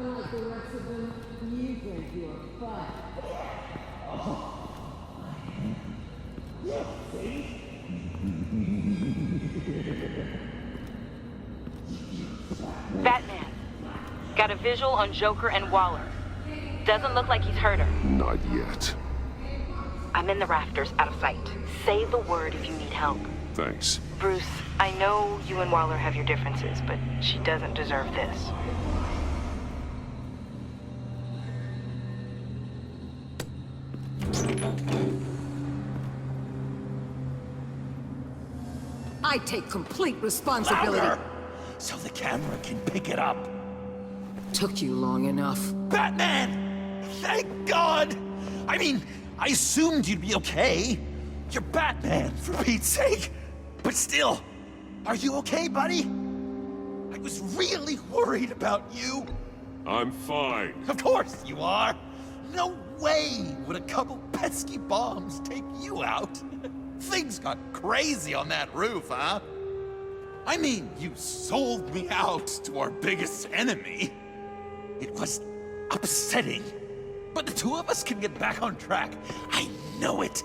Unlike the rest of them, you think you're fun. Batman. Got a visual on Joker and Waller. Doesn't look like he's hurt her. Not yet. I'm in the rafters, out of sight. Say the word if you need help. Thanks. Bruce, I know you and Waller have your differences, but she doesn't deserve this. I take complete responsibility. Louder! So the camera can pick it up. Took you long enough. Batman! Thank God! I mean, I assumed you'd be okay. You're Batman, for Pete's sake. But still, are you okay, buddy? I was really worried about you. I'm fine. Of course you are. No way would a couple pesky bombs take you out. Things got crazy on that roof, huh? I mean, you sold me out to our biggest enemy. It was upsetting. But the two of us can get back on track. I know it.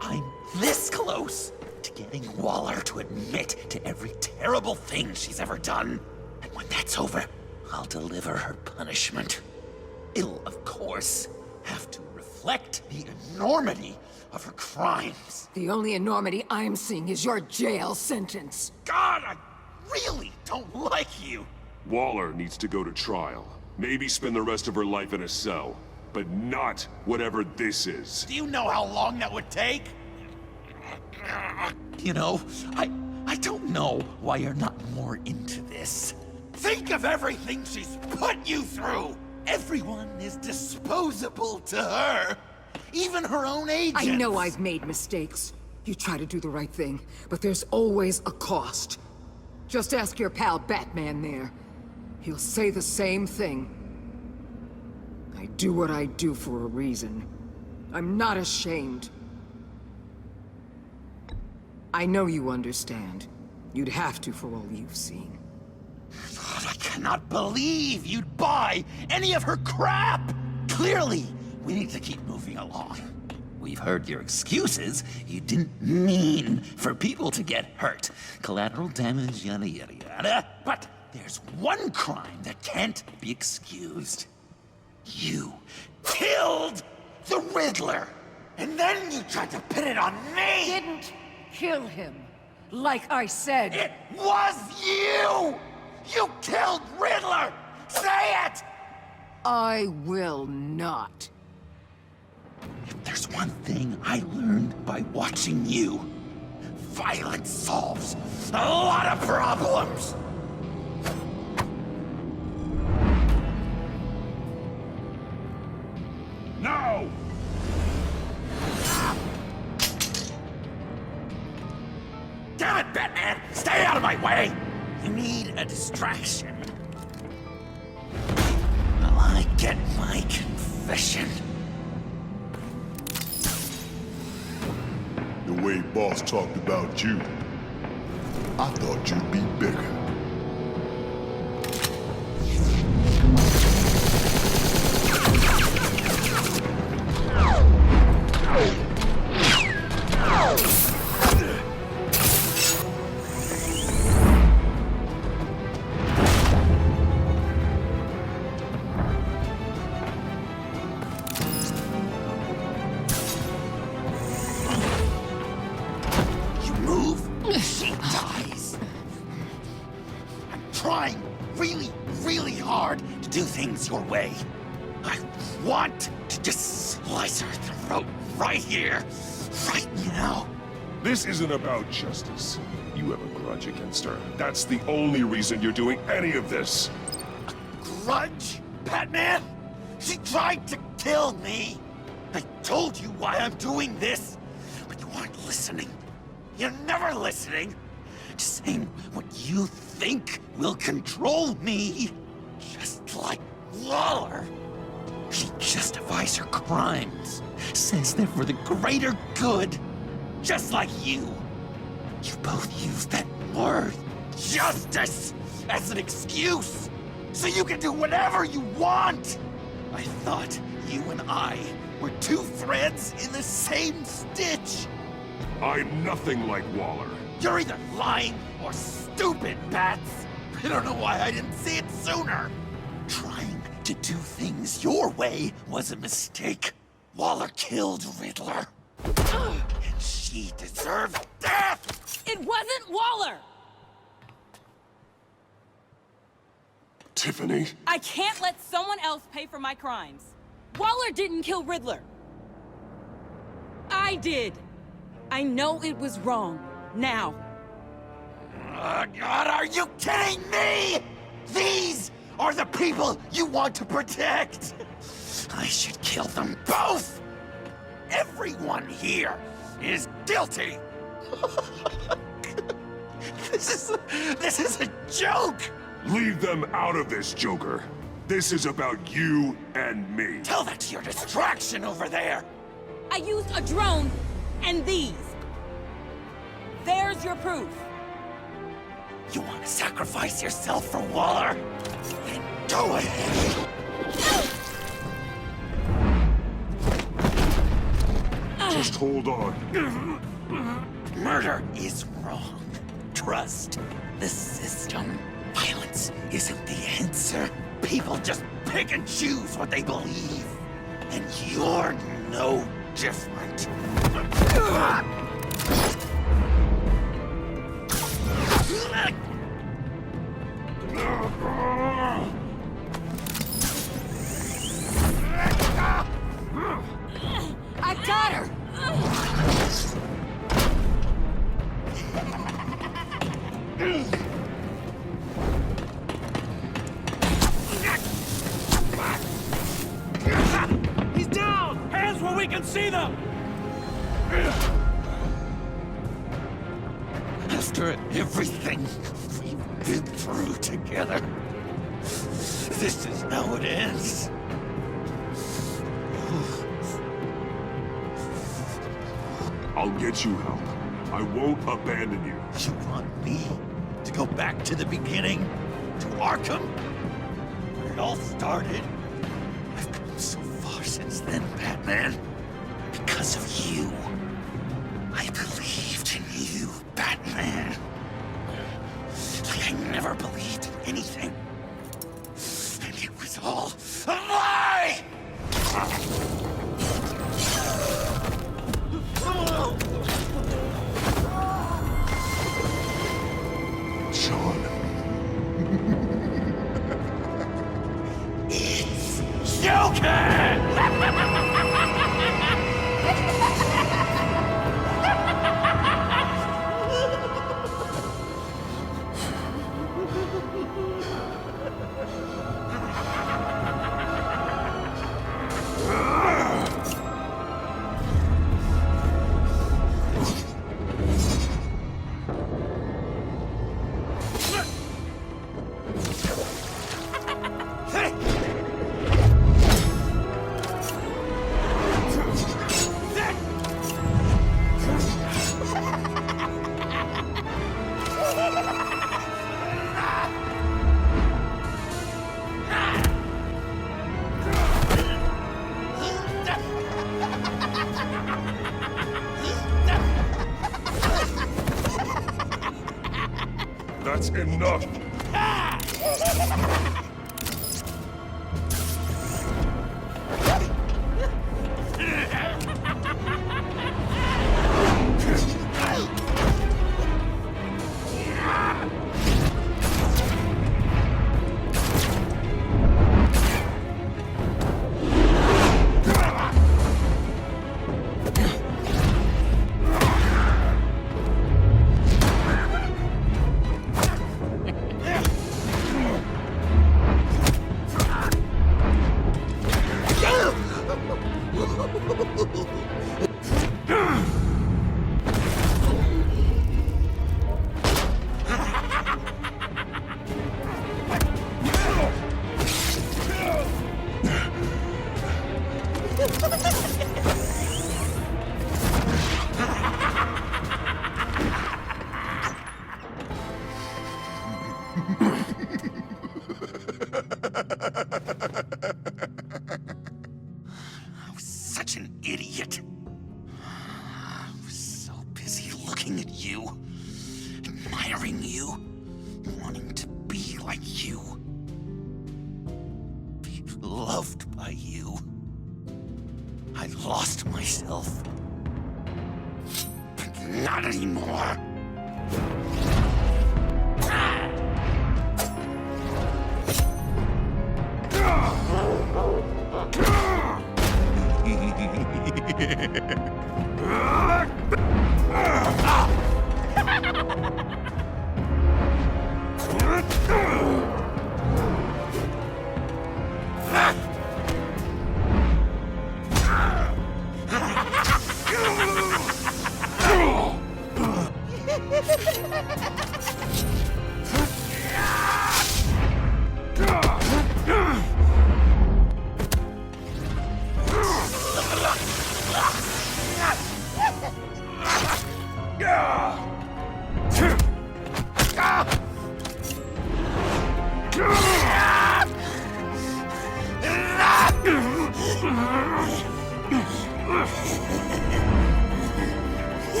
I'm this close to getting Waller to admit to every terrible thing she's ever done. And when that's over, I'll deliver her punishment. It'll, of course, have to reflect the enormity of her crimes. The only enormity I'm seeing is your jail sentence. God, I really don't like you. Waller needs to go to trial. Maybe spend the rest of her life in a cell. But not whatever this is. Do you know how long that would take? You know, I don't know why you're not more into this. Think of everything she's put you through! Everyone is disposable to her. Even her own agents. I know I've made mistakes. You try to do the right thing, but there's always a cost. Just ask your pal Batman there. He'll say the same thing. I do what I do for a reason. I'm not ashamed. I know you understand. You'd have to for all you've seen. God, I cannot believe you'd buy any of her crap! Clearly, we need to keep moving along. We've heard your excuses. You didn't mean for people to get hurt. Collateral damage, yada yada yada. But there's one crime that can't be excused. You killed the Riddler! And then you tried to pin it on me! Didn't kill him. Like I said. It was you! You killed Riddler! Say it! I will not. If there's one thing I learned by watching you, violence solves a lot of problems! No! Damn it, Batman! Stay out of my way! You need a distraction. Well, I get my confession. The way Boss talked about you, I thought you'd be bigger. She dies. I'm trying really hard to do things your way. I want to just slice her throat right here, right now. This isn't about justice. You have a grudge against her. That's the only reason you're doing any of this. Grudge, Batman? She tried to kill me. I told you why I'm doing this, but you aren't listening. You're never listening. Just saying what you think will control me. Just like Waller! She justifies her crimes, says they're for the greater good, just like you. You both use that word, justice, as an excuse, so you can do whatever you want. I thought you and I were two threads in the same stitch. I'm nothing like Waller. You're either lying or stupid, Bats. I don't know why I didn't see it sooner. Trying to do things your way was a mistake. Waller killed Riddler. And she deserved death! It wasn't Waller! Tiffany? I can't let someone else pay for my crimes. Waller didn't kill Riddler. I did. I know it was wrong. Now. God, are you kidding me? These are the people you want to protect. I should kill them both. Everyone here is guilty. This is a joke. Leave them out of this, Joker. This is about you and me. Tell that to your distraction over there. I used a drone and these. There's your proof. You want to sacrifice yourself for Waller? Then go ahead. Just hold on. Murder is wrong. Trust the system. Violence isn't the answer. People just pick and choose what they believe. And you're no different. I got her! He's down! Hands where we can see them! After everything we've been through together, this is how it ends. I'll get you help. I won't abandon you. You want me to go back to the beginning? To Arkham? Where it all started? I've come so far since then, Batman. Because of you. I believed in you, Batman. Like I never believed in anything. And it was all a lie! Sean. It's Joker! That's enough. I was such an idiot. I was so busy looking at you, admiring you, wanting to be like you, be loved by you. I lost myself. But not anymore.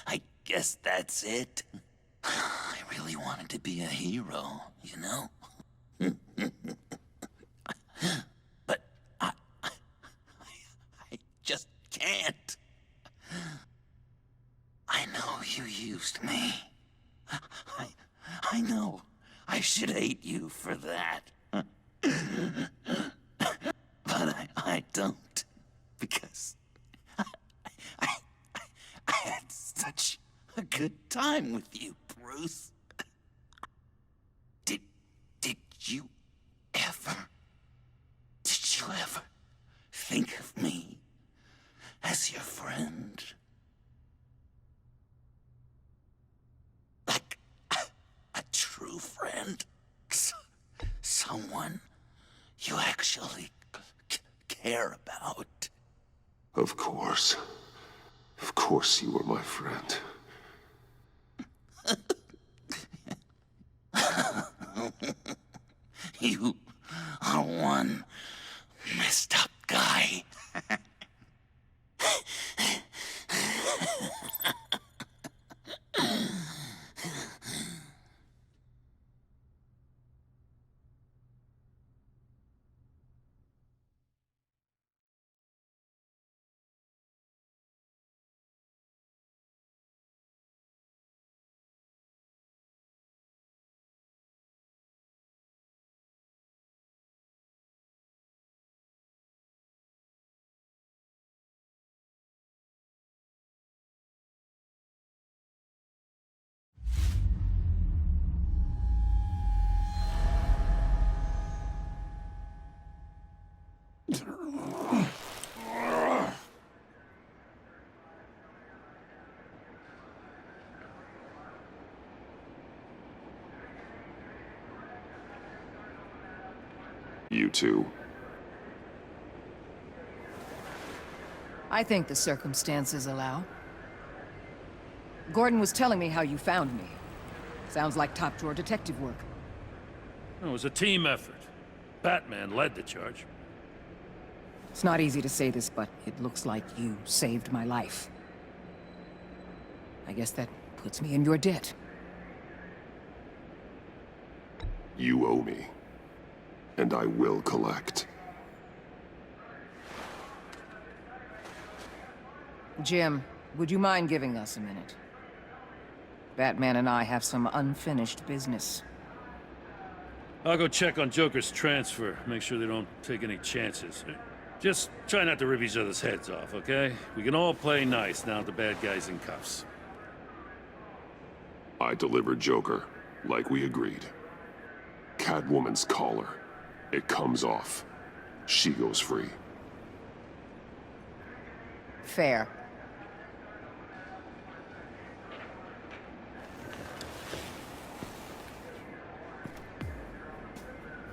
I guess that's it. I really wanted to be a hero, you know? But I just can't. I know you used me. I know I should hate you for that. But I don't, because I had such a good time with you, Bruce. Did you ever think of me as your friend? Like a true friend? Someone you actually care about? Of course. Of course you were my friend. You are one messed up guy. You two. I think the circumstances allow. Gordon was telling me how you found me. Sounds like top-drawer detective work. It was a team effort. Batman led the charge. It's not easy to say this, but it looks like you saved my life. I guess that puts me in your debt. You owe me. And I will collect. Jim, would you mind giving us a minute? Batman and I have some unfinished business. I'll go check on Joker's transfer, make sure they don't take any chances. Just try not to rip each other's heads off, okay? We can all play nice now that the bad guy's in cuffs. I delivered Joker, like we agreed. Catwoman's collar. It comes off. She goes free. Fair.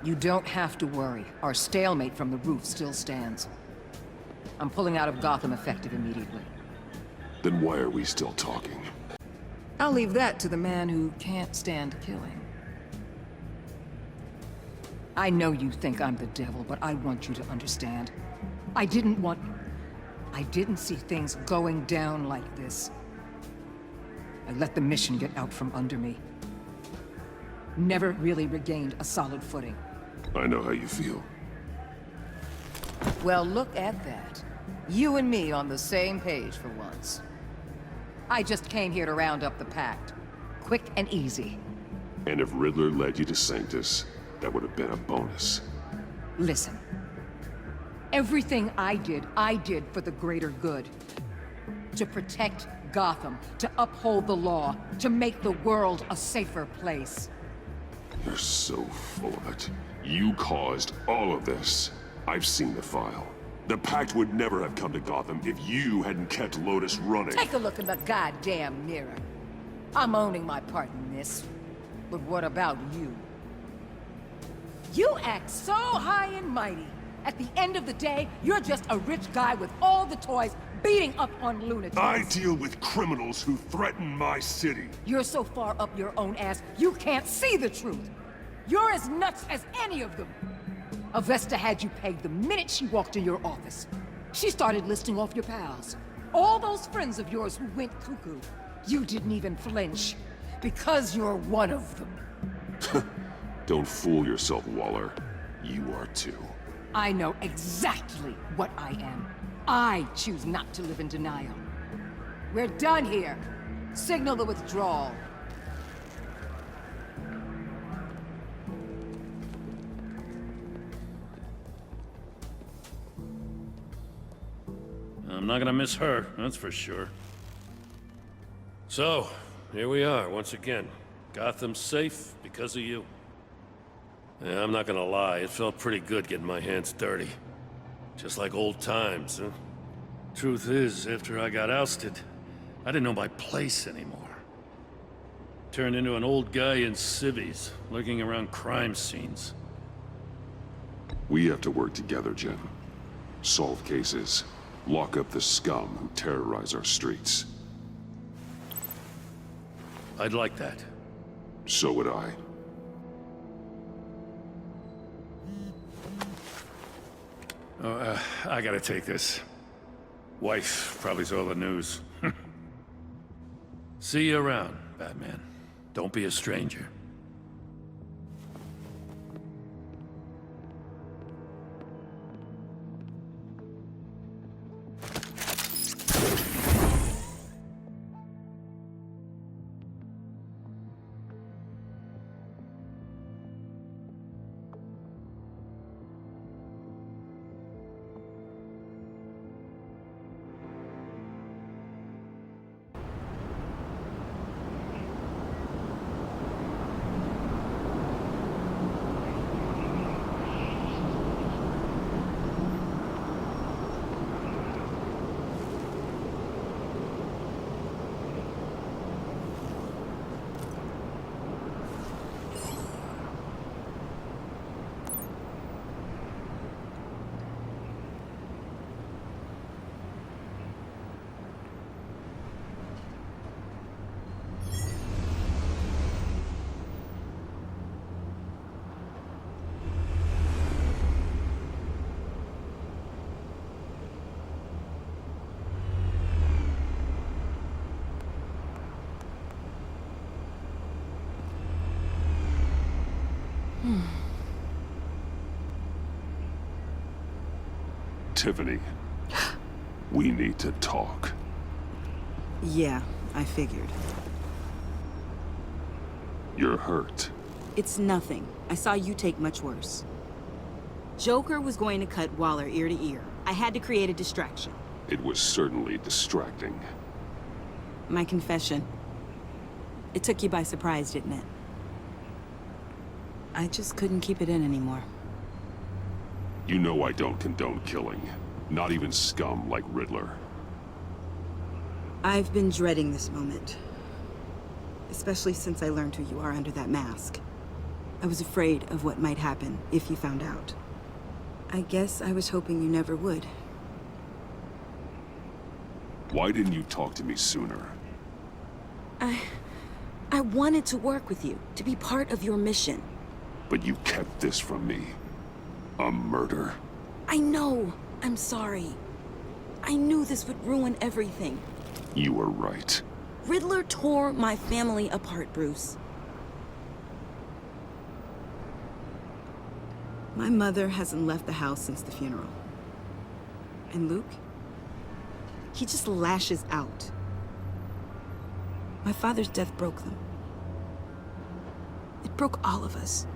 You don't have to worry. Our stalemate from the roof still stands. I'm pulling out of Gotham effective immediately. Then why are we still talking? I'll leave that to the man who can't stand killing. I know you think I'm the devil, but I want you to understand. I didn't see things going down like this. I let the mission get out from under me. Never really regained a solid footing. I know how you feel. Well, look at that. You and me on the same page for once. I just came here to round up the Pact. Quick and easy. And if Riddler led you to Sanctus, that would have been a bonus. Listen. Everything I did for the greater good. To protect Gotham, to uphold the law, to make the world a safer place. You're so full of it. You caused all of this. I've seen the file. The Pact would never have come to Gotham if you hadn't kept Lotus running. Take a look in the goddamn mirror. I'm owning my part in this. But what about you? You act so high and mighty. At the end of the day, you're just a rich guy with all the toys beating up on lunatics. I deal with criminals who threaten my city. You're so far up your own ass, you can't see the truth. You're as nuts as any of them. Avesta had you pegged the minute she walked in your office. She started listing off your pals. All those friends of yours who went cuckoo. You didn't even flinch. Because you're one of them. Don't fool yourself, Waller. You are too. I know exactly what I am. I choose not to live in denial. We're done here. Signal the withdrawal. I'm not gonna miss her, that's for sure. So, here we are, once again. Gotham's safe because of you. Yeah, I'm not gonna lie, it felt pretty good getting my hands dirty. Just like old times, huh? Truth is, after I got ousted, I didn't know my place anymore. Turned into an old guy in civvies, lurking around crime scenes. We have to work together, Jim. Solve cases. Lock up the scum who terrorize our streets. I'd like that. So would I. I gotta take this. Wife probably saw the news. See you around, Batman. Don't be a stranger. Tiffany, we need to talk. Yeah, I figured. You're hurt. It's nothing. I saw you take much worse. Joker was going to cut Waller ear to ear. I had to create a distraction. It was certainly distracting. My confession. It took you by surprise, didn't it? I just couldn't keep it in anymore. You know I don't condone killing. Not even scum like Riddler. I've been dreading this moment. Especially since I learned who you are under that mask. I was afraid of what might happen if you found out. I guess I was hoping you never would. Why didn't you talk to me sooner? I wanted to work with you, to be part of your mission. But you kept this from me. A murder. I know. I'm sorry. I knew this would ruin everything. You were right. Riddler tore my family apart, Bruce. My mother hasn't left the house since the funeral. And Luke? He just lashes out. My father's death broke them. It broke all of us.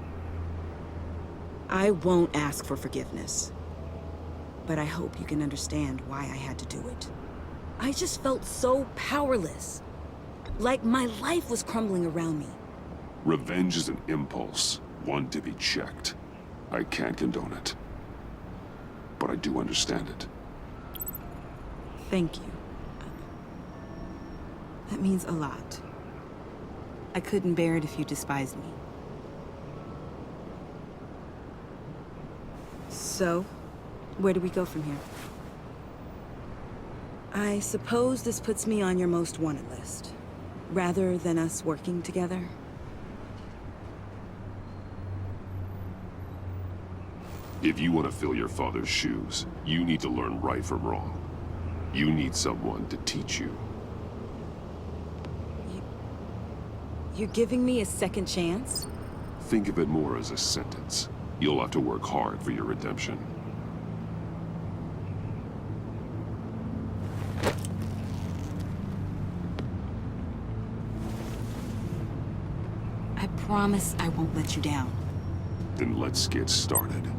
I won't ask for forgiveness. But I hope you can understand why I had to do it. I just felt so powerless. Like my life was crumbling around me. Revenge is an impulse, one to be checked. I can't condone it. But I do understand it. Thank you. That means a lot. I couldn't bear it if you despised me. So, where do we go from here? I suppose this puts me on your most wanted list, rather than us working together. If you want to fill your father's shoes, you need to learn right from wrong. You need someone to teach you. You're giving me a second chance? Think of it more as a sentence. You'll have to work hard for your redemption. I promise I won't let you down. Then let's get started.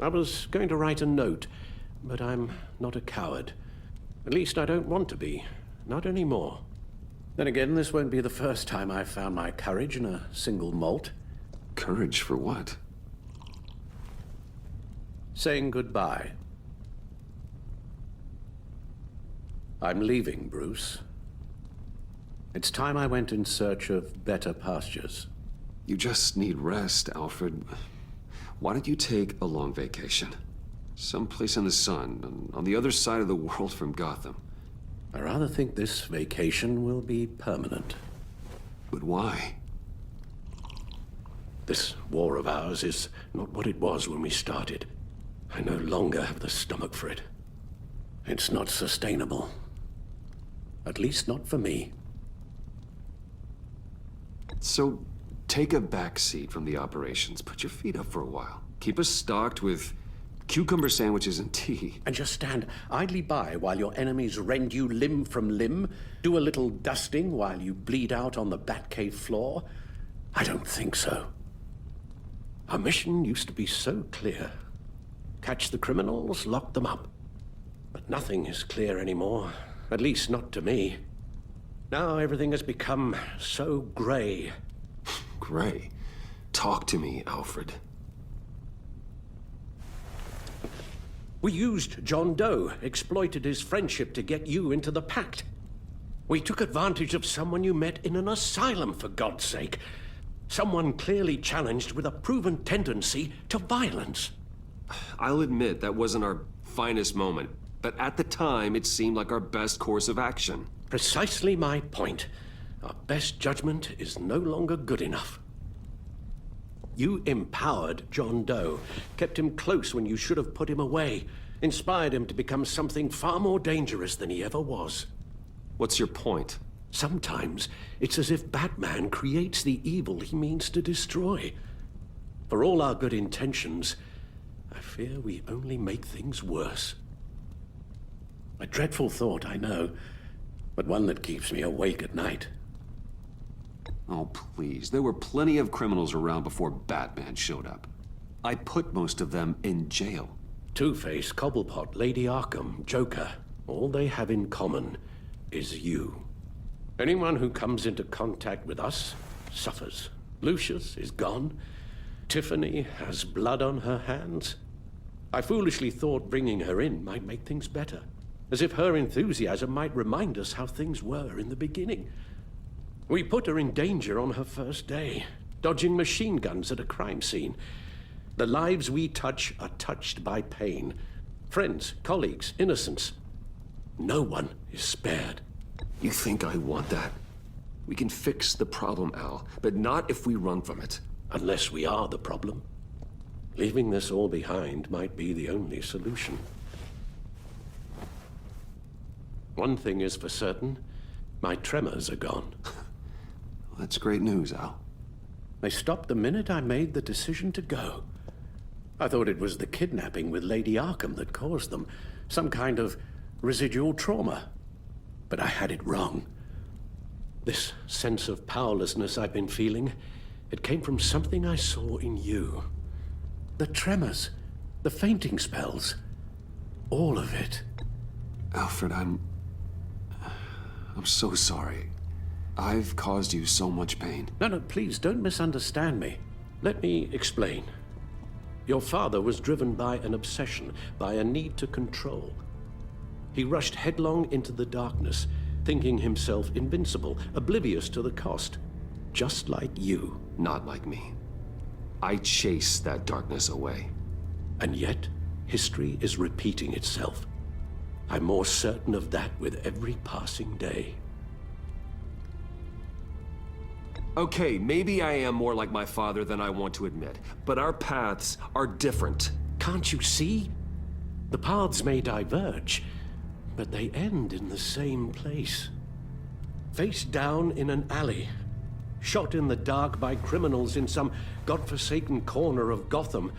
I was going to write a note, but I'm not a coward. At least I don't want to be. Not anymore. Then again, this won't be the first time I've found my courage in a single malt. Courage for what? Saying goodbye. I'm leaving, Bruce. It's time I went in search of better pastures. You just need rest, Alfred. Why don't you take a long vacation? Someplace in the sun, on the other side of the world from Gotham. I rather think this vacation will be permanent. But why? This war of ours is not what it was when we started. I no longer have the stomach for it. It's not sustainable. At least not for me. So, take a back seat from the operations. Put your feet up for a while. Keep us stocked with cucumber sandwiches and tea. And just stand idly by while your enemies rend you limb from limb? Do a little dusting while you bleed out on the Batcave floor? I don't think so. Our mission used to be so clear. Catch the criminals, lock them up. But nothing is clear anymore. At least not to me. Now everything has become so gray. Gray? Talk to me, Alfred. We used John Doe, exploited his friendship to get you into the pact. We took advantage of someone you met in an asylum, for God's sake. Someone clearly challenged with a proven tendency to violence. I'll admit that wasn't our finest moment, but at the time it seemed like our best course of action. Precisely my point. Our best judgment is no longer good enough. You empowered John Doe, kept him close when you should have put him away, inspired him to become something far more dangerous than he ever was. What's your point? Sometimes it's as if Batman creates the evil he means to destroy. For all our good intentions, I fear we only make things worse. A dreadful thought, I know, but one that keeps me awake at night. Oh, please. There were plenty of criminals around before Batman showed up. I put most of them in jail. Two-Face, Cobblepot, Lady Arkham, Joker, all they have in common is you. Anyone who comes into contact with us suffers. Lucius is gone. Tiffany has blood on her hands. I foolishly thought bringing her in might make things better, as if her enthusiasm might remind us how things were in the beginning. We put her in danger on her first day, dodging machine guns at a crime scene. The lives we touch are touched by pain. Friends, colleagues, innocents. No one is spared. You think I want that? We can fix the problem, Al, but not if we run from it. Unless we are the problem. Leaving this all behind might be the only solution. One thing is for certain, my tremors are gone. That's great news, Al. They stopped the minute I made the decision to go. I thought it was the kidnapping with Lady Arkham that caused them, some kind of residual trauma. But I had it wrong. This sense of powerlessness I've been feeling, it came from something I saw in you. The tremors, the fainting spells, all of it. Alfred, I'm so sorry. I've caused you so much pain. No, please don't misunderstand me. Let me explain. Your father was driven by an obsession, by a need to control. He rushed headlong into the darkness, thinking himself invincible, oblivious to the cost. Just like you. Not like me. I chase that darkness away. And yet, history is repeating itself. I'm more certain of that with every passing day. Okay, maybe I am more like my father than I want to admit, but our paths are different. Can't you see? The paths may diverge, but they end in the same place. Face down in an alley, shot in the dark by criminals in some godforsaken corner of Gotham.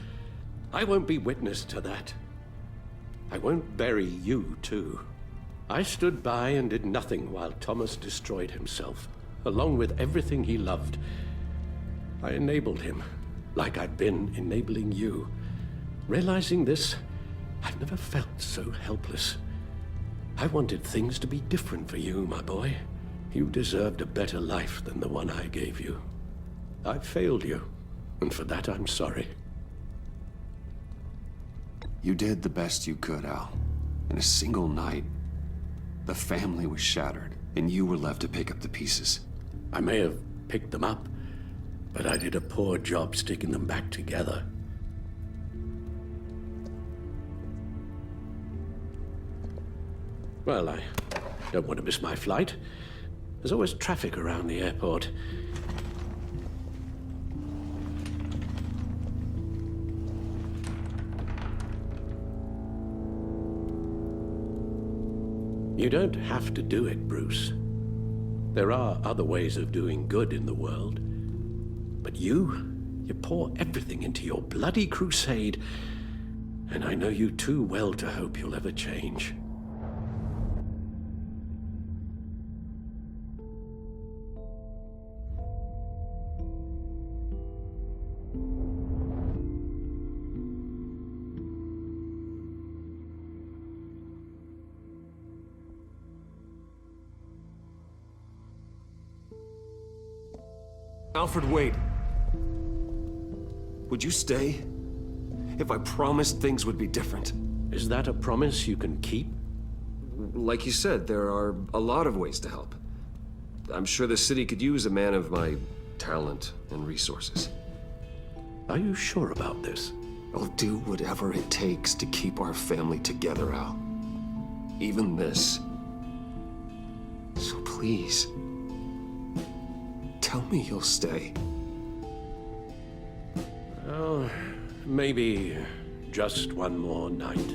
I won't be witness to that. I won't bury you, too. I stood by and did nothing while Thomas destroyed himself, along with everything he loved. I enabled him, like I'd been enabling you. Realizing this, I've never felt so helpless. I wanted things to be different for you, my boy. You deserved a better life than the one I gave you. I failed you, and for that I'm sorry. You did the best you could, Al. In a single night, the family was shattered, and you were left to pick up the pieces. I may have picked them up, but I did a poor job sticking them back together. Well, I don't want to miss my flight. There's always traffic around the airport. You don't have to do it, Bruce. There are other ways of doing good in the world. But you pour everything into your bloody crusade, and I know you too well to hope you'll ever change. Alfred, wait. Would you stay? If I promised things would be different. Is that a promise you can keep? Like you said, there are a lot of ways to help. I'm sure the city could use a man of my talent and resources. Are you sure about this? I'll do whatever it takes to keep our family together, Al. Even this. So please, tell me you'll stay. Well, maybe just one more night.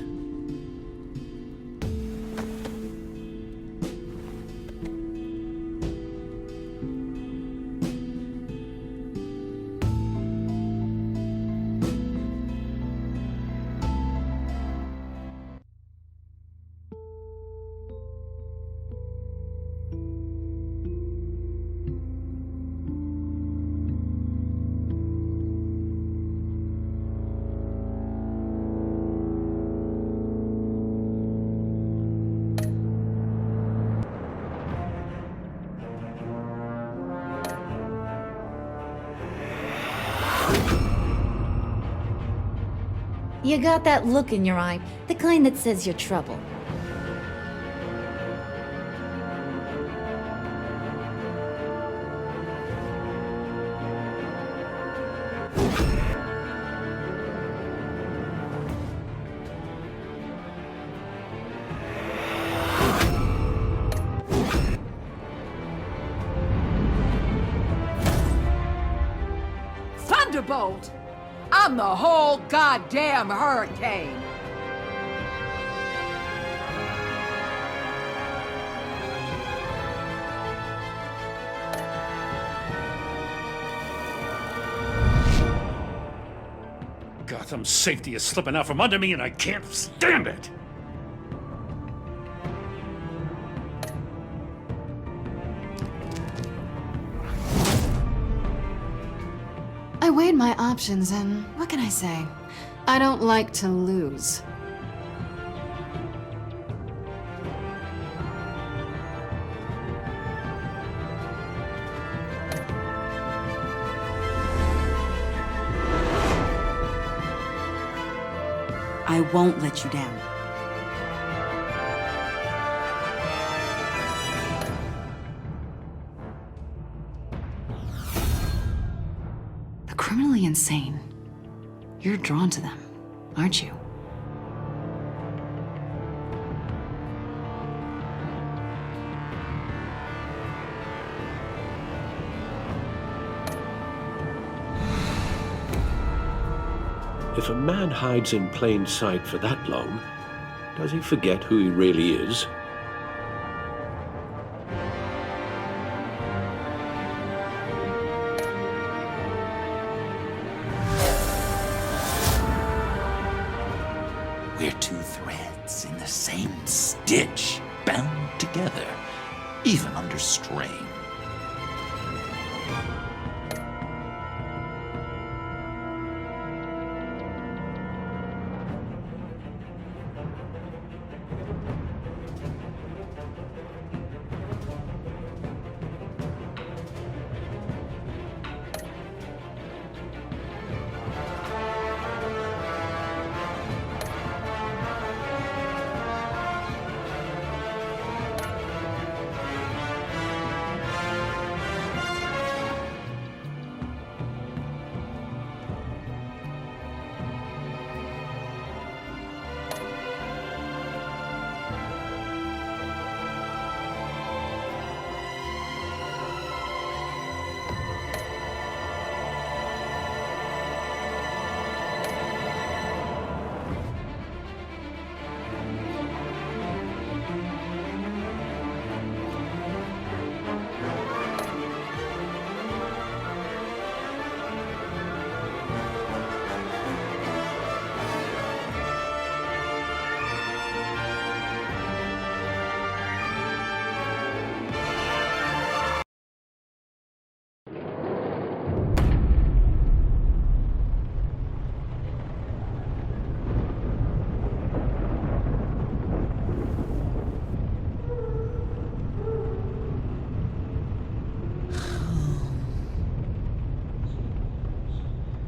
You got that look in your eye, the kind that says you're trouble. Thunderbolt! I'm the whole goddamn hurricane! Gotham's safety is slipping out from under me and I can't stand it! I weighed my options and what can I say? I don't like to lose. I won't let you down. The criminally insane. You're drawn to them, aren't you? If a man hides in plain sight for that long, does he forget who he really is? We're two threads in the same stitch, bound together, even under strain.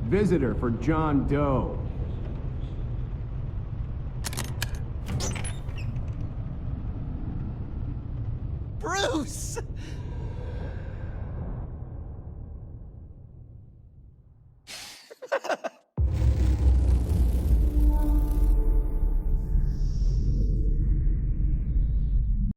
Visitor for John Doe. Bruce!